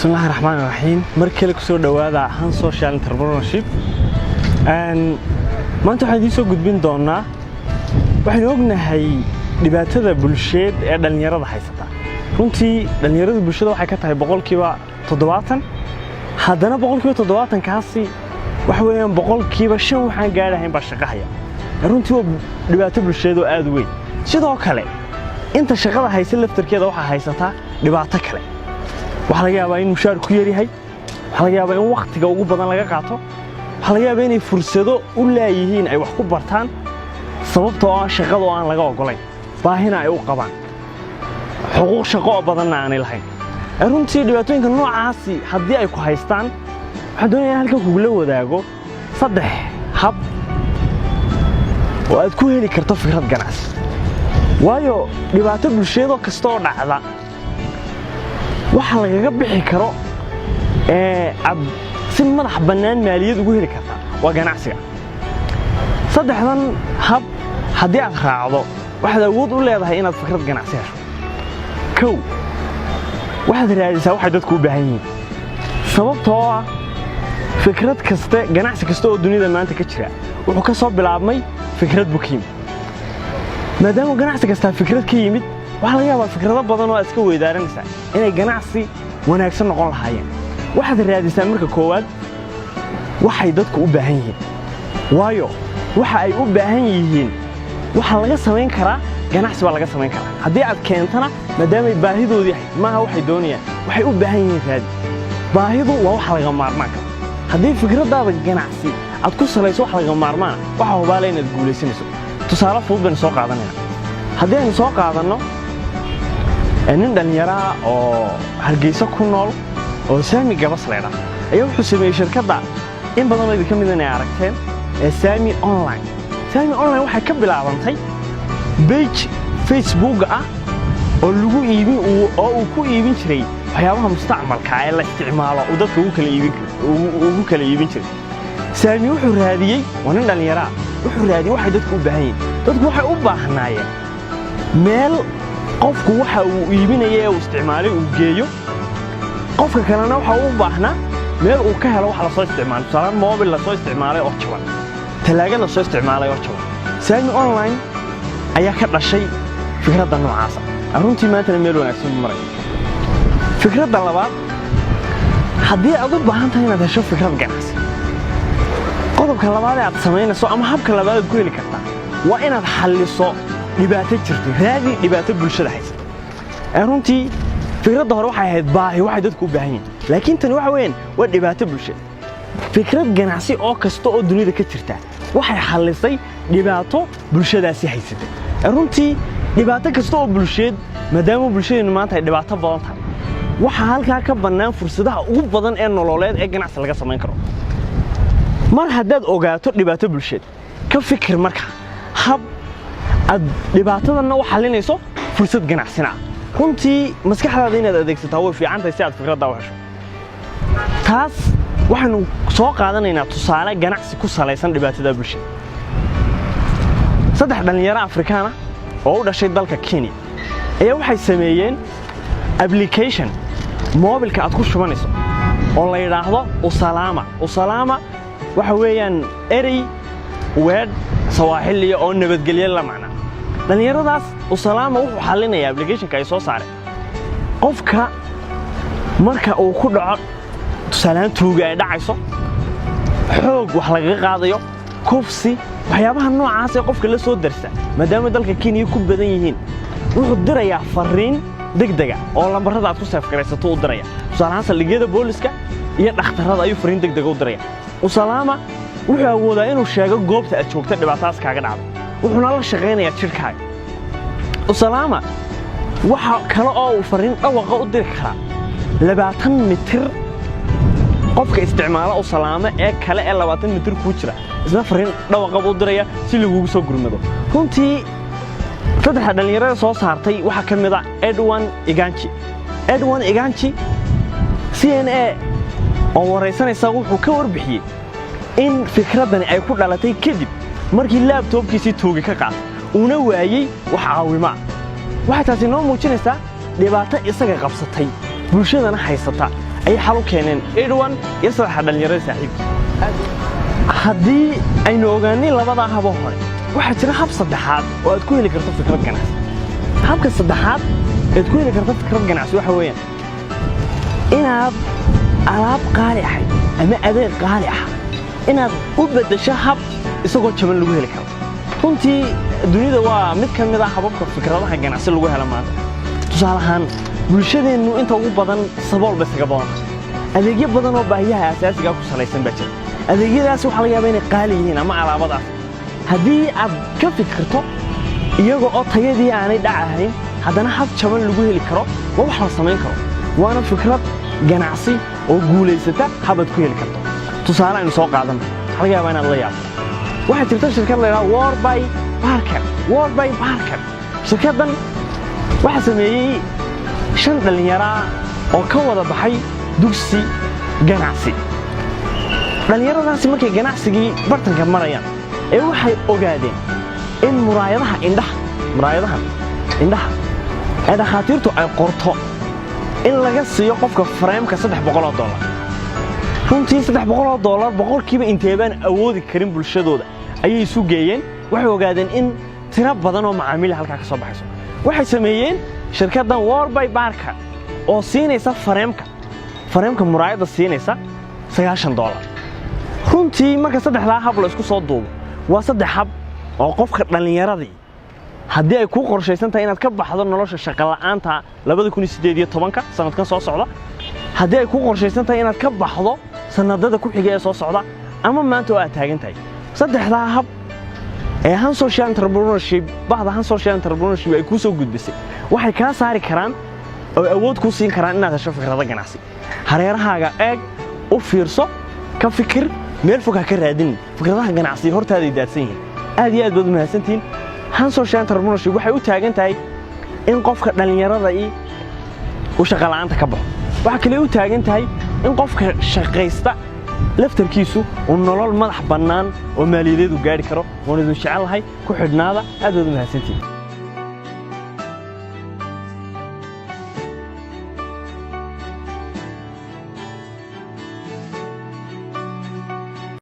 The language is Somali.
الله الرحمن الرحيم مركل كسر دوادا عن social entrepreneurship ما أنتوا حديث سو قدبين دونا وحنا وجنا هاي دبعتها بالشيء دلني رضا حيستا كنتي دلني رضا بالشيء ده حكيت هاي بقول كيوا تضواتن هذانا بقول كيوا تضواتن كاسي وحويان بقول كيوا شو حن قاعد هين بشقايا runtii waa dhibaato bulsheed oo aad weyn sidoo kale inta shaqada haysan laftarkeeda waxa haysataa dhibaato kale waxa laga yaabaa in mushaar ku yar yahay waxa laga yaabaa in waqtiga ugu badan laga qaato waxa laga yaabaa in fursado u leeyihiin ay wax ku bartaan sababtoo ah shaqada oo aan laga ogolayn baahina ay u qabaan xuquuq shaqo badan aan lahayn runtii dhibaatooyinka noocaasi haddii ay ku haystaan waxa doonayaan halka kugu la wadaago saddex hab oo aad ku heli karto fikrad ganacsi waayo dhibaato bulsheed oo kasta oo dhacda waxa laga bixi karo ab si madax banaan maaliyad ugu heli karta waa ganacsiga saddexdan hab haddii aad raacdo waxaad awood u leedahay inaad fikrad ganacsi hesho kow waxaad raadisaa waxay dadku u baahan yihiin sababtoo ah fikrad kasta ganacsi kasta oo dunida maanta ka jira wuxuu ka soo bilaabmay fikrad bukiim maadaama ganacsi kasta fikrad ka yimid waxa laga yaabaa fikrado badan oo aad iska weydaaranaysaa inay ganacsi wanaagsan noqon lahaayeen waxaad raadisaa marka koowaad waxay dadku u baahan yihiin waayo waxa ay u baahan yihiin waxa laga samayn karaa ganacsi baa laga samayn karaa haddii aad keentana maadaama baahidoodii maaha waxay doonayaan waxay u baahan yihiin raadi baahidu waa wax laga maarmaan karo haddii fikradaada ganacsi aad ku salayso wax laga maarmaan waxa hubaalay inaad guulaysanayso tusaale fudud baan soo qaadanayna haddii aan soo qaadano nin dhalinyaro oo Hargeysa ku nool oo Saami Gabas leeyahay ayaa wuxuu sameeyay shirkadda in badan oo idin ka mid ah aragteen Saami Online waxay ka bilaabantay page Facebook ah oo lagu iibin oo uu ku iibin jiray waxyaabaha mustacmalka ah ee la isticmaalo oo dadka ugu kala iibin jiray Saami wuxuu raadiyay wanan dhalinyaro wuxuu raadiyay waxay dadku u baahan yihiin dadku waxay u baahnaayeen meel qofku waxa uu iibinayay oo isticmaalay uu geeyo qofka kalena waxa uu u baahnaa meel uu ka helo wax la soo isticmaalo salaam mobile la soo isticmaalay oo jaban talaaga la soo isticmaalay oo jaban Saami Online ayaa ka dhashay fikradda noocaas ah runtii maanta meel wanaagsan maray fikradda labaad haddii aad u baahan tahay inaad hesho fikrad ganacsi qodobka labaad ee aad samaynayso ama habka labaad ku heli kartaa waa inaad xalliso dhibaato jirtay raadi dhibaato bulshada haysata runtii fikradda hore waxay ahayd baahi waxay dadku u baahan yihiin laakiin tan waxa weyn waa dhibaato bulshada fikrad ganacsi oo kasta oo dunida ka jirta waxay xallisay dhibaato bulshadaasi haysata runtii dhibaato kasta oo bulsheed maadaama bulshadeenu maanta ay dhibaato badan tahay waxa halkaa ka bannaan fursadaha ugu badan ee nololeed ee ganacsi laga samayn karo mar haddaad ogaato dhibaato bulsheed ka fikir marka hab aad dhibaatadana u xalinayso fursad ganacsina runtii maskaxdaada inaad adeegsataa way fiican tahay si aad fikradda u hesho taas waxaanu soo qaadanaynaa tusaale ganacsi ku salaysan dhibaatada bulshada saddex dhalinyaro Afrikaan ah oo u dhashay dalka Kenya ayaa waxay sameeyeen application mobilka aad ku shubanayso oo la yiraahdo Usalama waxa weeyaan erey word Sawaaxili oo nabadgelyo la macna dhalinyaradaas Usalama wuxuu xalinayaa application-ka ay soo saareen qofka marka uu ku dhaco tusaale tuuga ay dhacayso xoog wax laga qaadayo kufsi waxyaabaha noocaas ee qofka la soo darsa maadaama dalka Kenya ku badan yihiin wuxuu dirayaa fariin degdeg ah oo lambarada aad ku saf garaysato u diraya tusaale saldhigyada booliska iyo dhakhtarada ayuu fariin degdeg u diraya Usalama wuxuu awoodaa inuu sheego goobta aad joogto dhibaatadaas kaaga dhacday wuxuuna la shaqeynayaa jirkaaga Usalama waxa kale oo uu fariin dhawaqa u diri karaa 20 mitir qofka isticmaala Usalama ee kale ee 20 mitir ku jira isna fariin dhawaqa u diraya si lagu soo gurmado runtii saddex dhalinyarada soo saartay waxa kamid ah Edwin Iganchi CNA oo wareysanaysa wuxuu ka warbixiyay in fikradani ay ku dhalatay kadib markii laptopkiisii toogi ka qaatay una waayay wax caawima waxa taasi noo muujinaysaa dhibaato isaga qabsatay bulshadana haysata ay xal u keeneen Edwan iyo saddex dhalinyarada saaxiib haddii aynu ogaanay labada habo hore waxa jira hab saddexaad oo aad ku heli karto fikrad ganacsi habka saddexaad aad ku heli karto fikrad ganacsi waxa weeyaan inaad alaab qaali ah ama adeeg qaali ah inaad u bedesho hab isagoo jaban lagu heli karo runtii dunida waa mid ka mid ah hababka fikradaha ganacsi lagu helo maanta tusaale ahaan bulshadeenu inta ugu badan sabool bas ka badan adeegyo badan oo baahiyaha aasaasiga ku salaysan baa jira adeegyadaas waxa laga yaabaa inay qaali yihiin ama alaabadaas haddii aad ka fikirto iyagoo oo tayadii aanay dhacahayn haddana hab jaban lagu heli karo wax la samayn karo waana fikrad ganacsi oo guulaysata habad ku heli karto tusaale aynu soo qaadano waxa laga yaabaa inaad la yaabto waxa jirta shirkad la yiraahdo World by Parker shirkadan waxa sameeyay 5 dhalinyaro oo ka wada baxay dugsi ganacsi dhalinyaradaasi markay ganacsigii bartanka marayaan ee waxay ogaadeen in muraayadaha indhaha ee dhakhaatiirtu ay qorto in laga siiyo qofka frame-ka $300 runtii $300 boqolkiiba inteebaan awoodi karin bulshadooda ayay isu geeyeen waxay ogaadeen in tiro badan oo macaamiil halka ka soo baxayso waxay sameeyeen shirkaddan World by Parker oo siinaysa frame-ka muraayada siinaysa $90 runtii marka saddexdaa hab la isku soo duubo waa saddex hab oo qofka dhalinyaradii haddii ay ku qorshaysan tahay inaad ka baxdo nolosha shaqo la'aanta 2018 sanadkan soo socda haddii ay ku qorshaysan tahay inaad ka baxdo sanadada ku xiga ee soo socda ama maanta oo aad taagan tahay saddexdaa hab ee Han Social Entrepreneurship ay ku soo gudbisay waxay ka saari karaan oo awood ku siin karaan inaad hesho fikrado ganacsi hareerahaaga eeg u fiirso ka fikir meel fog ka raadin fikradaha ganacsi hortaada ay daadsan yihiin aad iyo aad baad mahadsantiin Han Social Entrepreneurship waxay u taagan tahay in qofka dhalinyarada uu shaqo la'aanta ka baxo waxa kale u taagan tahay in qofka shaqaysta laftarkiisu uu nolol madax bannaan oo maaliyadeed u gaari karo oo idin jecelahay ku xidhnaada aad baad mahadsantiin